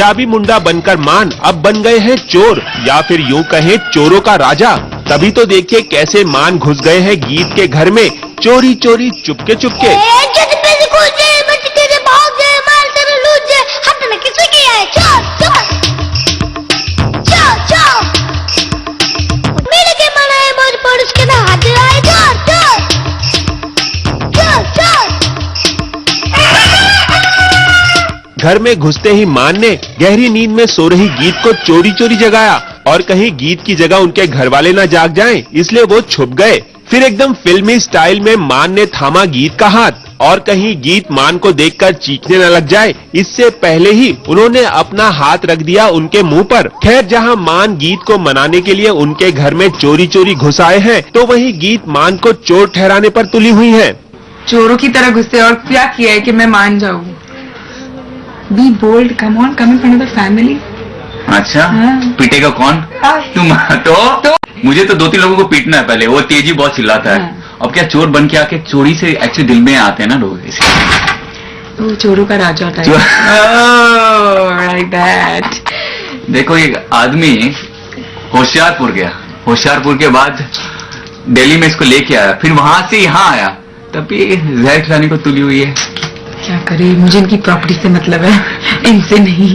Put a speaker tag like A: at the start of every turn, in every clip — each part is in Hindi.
A: पंजाबी मुंडा बनकर मान अब बन गए हैं चोर, या फिर यूं कहें चोरों का राजा। तभी तो देखिए कैसे मान घुस गए हैं गीत के घर में चोरी चोरी चुपके चुपके। घर में घुसते ही मान ने गहरी नींद में सो रही गीत को चोरी चोरी जगाया और कहीं गीत की जगह उनके घर वाले न जाग जाएं, इसलिए वो छुप गए। फिर एकदम फिल्मी स्टाइल में मान ने थामा गीत का हाथ और कहीं गीत मान को देखकर चीखने न लग जाए, इससे पहले ही उन्होंने अपना हाथ रख दिया उनके मुंह पर। खैर, जहां मान गीत को मनाने के लिए उनके घर में चोरी चोरी घुस आए हैं, तो वहीं गीत मान को चोर ठहराने पर तुली हुई है।
B: चोरों की तरह घुसे और क्या किया है कि मैं मान जाऊँ? Be bold, come on, come in front of the family.
C: अच्छा, पीटेगा कौन? तुम तो मुझे तो 2-3 लोगों को पीटना है पहले। वो तेजी बहुत चिल्लाता है। अब क्या चोर बन के आके चोरी से एक्चुअली दिल में आते हैं ना लोग, इसलिए
B: तो चोरों का राजा टाइप। Like that.
C: देखो, एक आदमी होशियारपुर गया, होशियारपुर के बाद दिल्ली में इसको लेके आया, फिर वहां से यहाँ आया, तब ये जहर खिलाने को तुली हुई है।
B: क्या करे, मुझे इनकी प्रॉपर्टी से मतलब है, इनसे नहीं।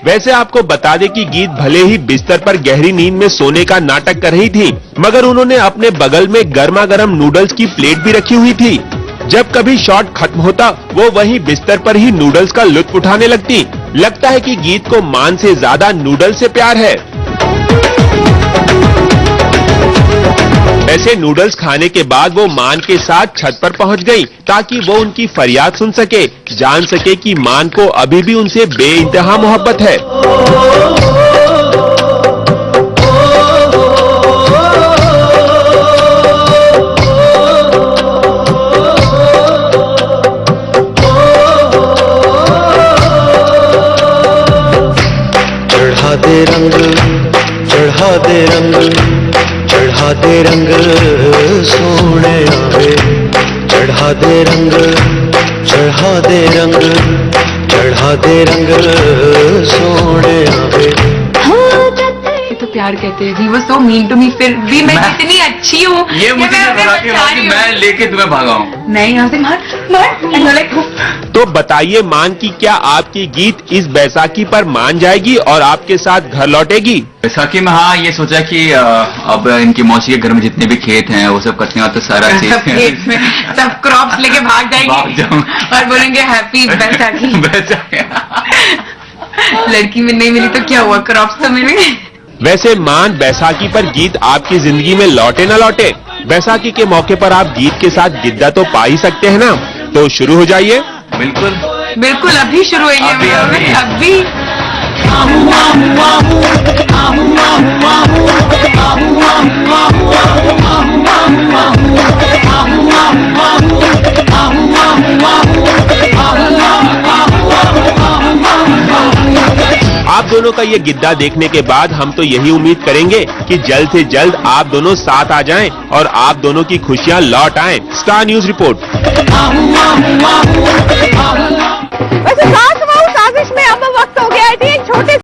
A: वैसे आपको बता दें कि गीत भले ही बिस्तर पर गहरी नींद में सोने का नाटक कर रही थी, मगर उन्होंने अपने बगल में गर्मा गर्म नूडल्स की प्लेट भी रखी हुई थी। जब कभी शॉट खत्म होता, वो वहीं बिस्तर पर ही नूडल्स का लुत्फ उठाने लगती। लगता है कि गीत को मान से ज्यादा नूडल्स से प्यार है। ऐसे नूडल्स खाने के बाद वो मान के साथ छत पर पहुंच गई ताकि वो उनकी फरियाद सुन सके, जान सके कि मान को अभी भी उनसे बेइंतहा मोहब्बत है।
D: चढ़ा दे रंग, चढ़ा दे रंग, चढ़ा दे रंग सोने आवे, चढ़ा दे रंग, चढ़ा दे रंग, चढ़ा दे रंग सोने आवे।
B: ये तो प्यार कहते हैं। He was so mean to me, फिर भी मैं इतनी अच्छी हूँ।
C: ये मुझे कि मैं लेके तुम्हें भागाऊं।
B: नहीं, यहाँ से मार।
A: तो बताइए मान की क्या आपकी गीत इस बैसाखी पर मान जाएगी और आपके साथ घर लौटेगी?
C: बैसाखी में हाँ, ये सोचा कि अब इनकी मौसी के घर में जितने भी खेत हैं वो सब कटने तो सारा चीज
B: सब क्रॉप्स लेके भाग जाएंगे और बोलेंगे हैप्पी बैसाखी। लड़की में नहीं मिली तो क्या हुआ, क्रॉप्स तो मिले।
A: वैसे मान बैसाखी पर गीत आपकी जिंदगी में लौटे न लौटे, बैसाखी के मौके पर आप गीत के साथ गिद्दा तो पा ही सकते हैं ना। तो शुरू हो जाइए।
C: बिल्कुल
B: बिल्कुल, अभी शुरू होंगे। अभी
A: आप दोनों का ये गिद्दा देखने के बाद हम तो यही उम्मीद करेंगे कि जल्द से जल्द आप दोनों साथ आ जाएं और आप दोनों की खुशियां लौट आएं। Star news report.
E: वैसे साजिश में अब वक्त हो गया है छोटे